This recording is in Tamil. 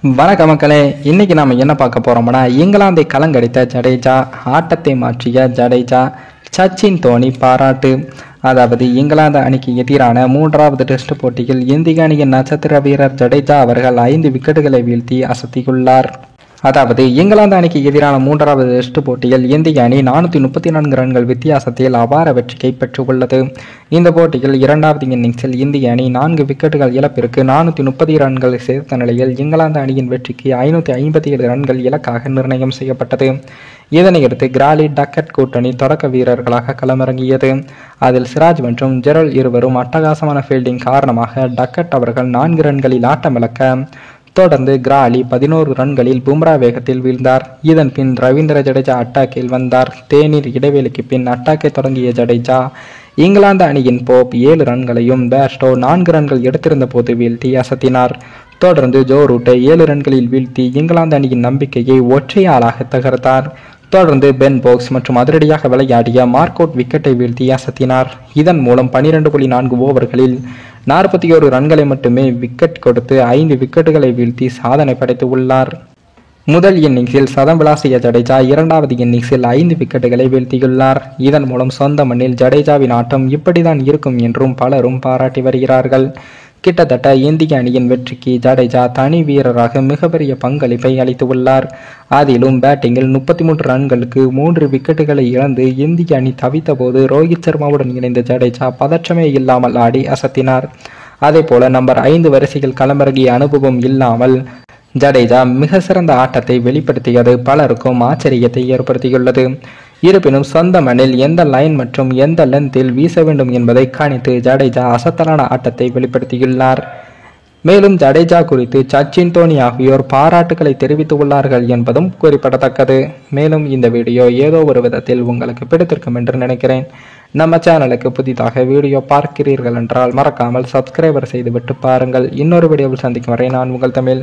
வணக்கம் மக்களே, இன்னைக்கு நாம என்ன பார்க்க போறோம்னா, இங்கிலாந்தை கலங்கடித்த ஜடேஜா, ஆட்டத்தை மாற்றிய ஜடேஜா, சச்சின் தோனி பாராட்டு. அதாவது இங்கிலாந்து அணிக்கு எதிரான 3வது டெஸ்ட் போட்டியில் இந்திய அணியின் நட்சத்திர வீரர் ஜடேஜா அவர்கள் 5 விக்கெட்டுகளை வீழ்த்தி அசத்தியுள்ளார். அதாவது இங்கிலாந்து அணிக்கு எதிரான 3வது டெஸ்ட் போட்டியில் இந்திய அணி 434 ரன்கள் வித்தியாசத்தில் அபார வெற்றியை பெற்றுள்ளது. இந்த போட்டியில் 2வது இன்னிங்ஸில் இந்திய அணி 4 விக்கெட்டுகள் இழப்பிற்கு 430 ரன்கள் சேர்த்த நிலையில் இங்கிலாந்து அணியின் வெற்றிக்கு 557 ரன்கள் இலக்காக நிர்ணயம் செய்யப்பட்டது. இதனையடுத்து கிராலி டக்கட் கூட்டணி தொடக்க வீரர்களாக களமிறங்கியது. அதில் சிராஜ் மற்றும் ஜெரல் இருவரும் அட்டகாசமான ஃபீல்டிங் காரணமாக டக்கட் அவர்கள் 4 ரன்களில் ஆட்டமிழக்க, தொடர்ந்து கிராலி 11 ரன்களில் பும்ரா வேகத்தில் வீழ்ந்தார். இதன் பின் ரவீந்திர ஜடேஜா அட்டாக்கில் வந்தார். தேநீர் இடைவேளைக்கு பின் அட்டாக்கை தொடங்கிய ஜடேஜா இங்கிலாந்து அணியின் போப் 7 ரன்களையும் பேர்ஸ்டோ 4 ரன்கள் எடுத்திருந்த போது வீழ்த்தி அசத்தினார். தொடர்ந்து ஜோ ரூட்டை 7 ரன்களில் வீழ்த்தி இங்கிலாந்து அணியின் நம்பிக்கையை ஒற்றையாளாக தகர்த்தார். தொடர்ந்து பென் போக்ஸ் மற்றும் அதிரடியாக விளையாடிய மார்க்வுட் விக்கெட்டை வீழ்த்தி அசத்தினார். இதன் மூலம் 12.4 ஓவர்களில் 41 ரன்களை மட்டுமே விக்கெட் கொடுத்து 5 விக்கெட்டுகளை வீழ்த்தி சாதனை படைத்து உள்ளார். முதல் இன்னிங்ஸில் சதம் விளாசிய ஜடேஜா 2வது இன்னிங்ஸில் 5 விக்கெட்டுகளை வீழ்த்தியுள்ளார். இதன் மூலம் சொந்த மண்ணில் ஜடேஜாவின் ஆட்டம் இப்படிதான் இருக்கும் என்றும் பலரும் பாராட்டி வருகிறார்கள். கிட்டத்தட்ட இந்திய அணியின் வெற்றிக்கு ஜடேஜா தனி வீரராக மிகப்பெரிய பங்களிப்பை அளித்துள்ளார். அதிலும் பேட்டிங்கில் 33 ரன்களுக்கு 3 விக்கெட்டுகளை இழந்து இந்திய அணி தவித்த போது ரோஹித் சர்மாவுடன் இணைந்த ஜடேஜா பதற்றமே இல்லாமல் ஆடி அசத்தினார். அதே போல நம்பர் 5 வரிசையில் களமிறங்கிய அனுபவம் இல்லாமல் ஜடேஜா மிக சிறந்த ஆட்டத்தை வெளிப்படுத்தியது பலருக்கும் ஆச்சரியத்தை ஏற்படுத்தியுள்ளது. இருப்பினும் சொந்த மண்ணில் எந்த லைன் மற்றும் எந்த லென்த்தில் வீச வேண்டும் என்பதை கணித்து ஜடேஜா அசத்தலான ஆட்டத்தை வெளிப்படுத்தியுள்ளார். மேலும் ஜடேஜா குறித்து சச்சின் தோனி ஆகியோர் பாராட்டுக்களை தெரிவித்துள்ளார்கள் என்பதும் குறிப்பிடத்தக்கது. மேலும் இந்த வீடியோ ஏதோ ஒரு விதத்தில் உங்களுக்கு பிடித்திருக்கும் என்று நினைக்கிறேன். நம்ம சேனலுக்கு புதிதாக வீடியோ பார்க்கிறீர்கள் என்றால் மறக்காமல் சப்ஸ்கிரைபர் செய்துவிட்டு பாருங்கள். இன்னொரு வீடியோவில் சந்திக்கும் வரை நான் உங்கள் தமிழ்.